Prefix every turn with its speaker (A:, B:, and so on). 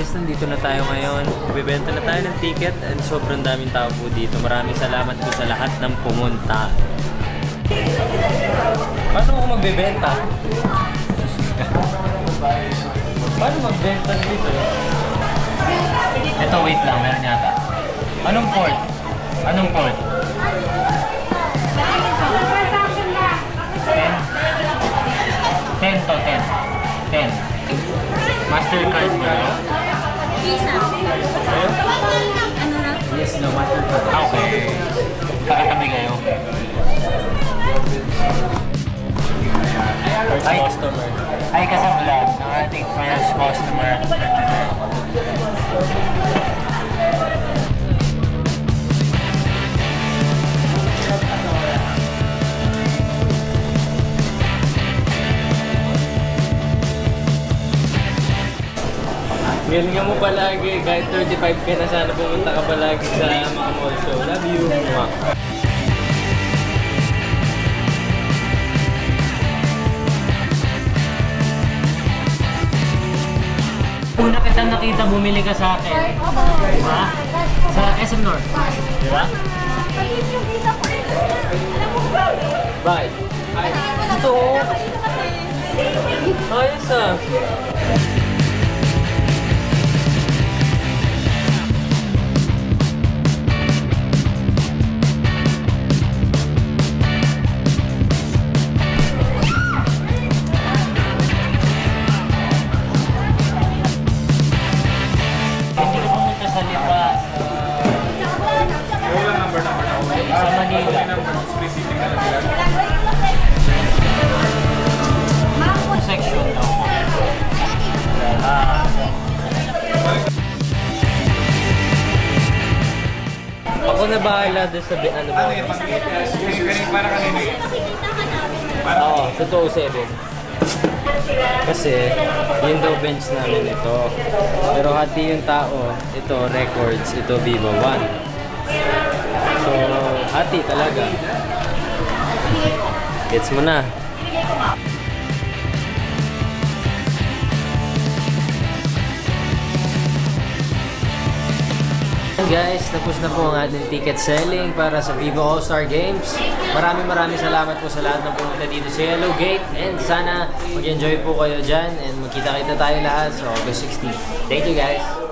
A: guys, nandito na tayo ngayon. Bibenta na tayo ng ticket and sobrang daming tao po dito. Maraming salamat po sa lahat ng pumunta. Paano ako magbebenta? Paano magbenta dito? Ito, wait lang. Meron yata. Anong port? Anong port? 10 to 10. 10. Mastercard ba?
B: Visa. Ano na?
A: Yes, no, Mastercard. Okay. Kakatabi kayo. First customer. Ay, kasabla ng ating first customer. Galingan mo palagi, kahit 35 ka na sana pumunta ka palagi sa mga mall show. Love you! Una kita nakita, bumili ka sa akin. Diba? Sa SM North. Diba? Bye! Ito! Ayos ah! Sa Manila. Section daw. Ako na bahala doon sa ano ba?
C: Para kanina.
A: Oo, sa 207. Kasi, yun daw bench namin ito. Pero hati yung tao, ito records, ito Vivo 1. So, hati talaga. Gets mo na. Guys, tapos na po ang ating ticket selling para sa Vivo All-Star Games. Maraming salamat po sa lahat ng pumunta dito sa Yellow Gate and sana mag-enjoy po kayo dyan and magkita-kita tayo lahat sa August 16. Thank you guys!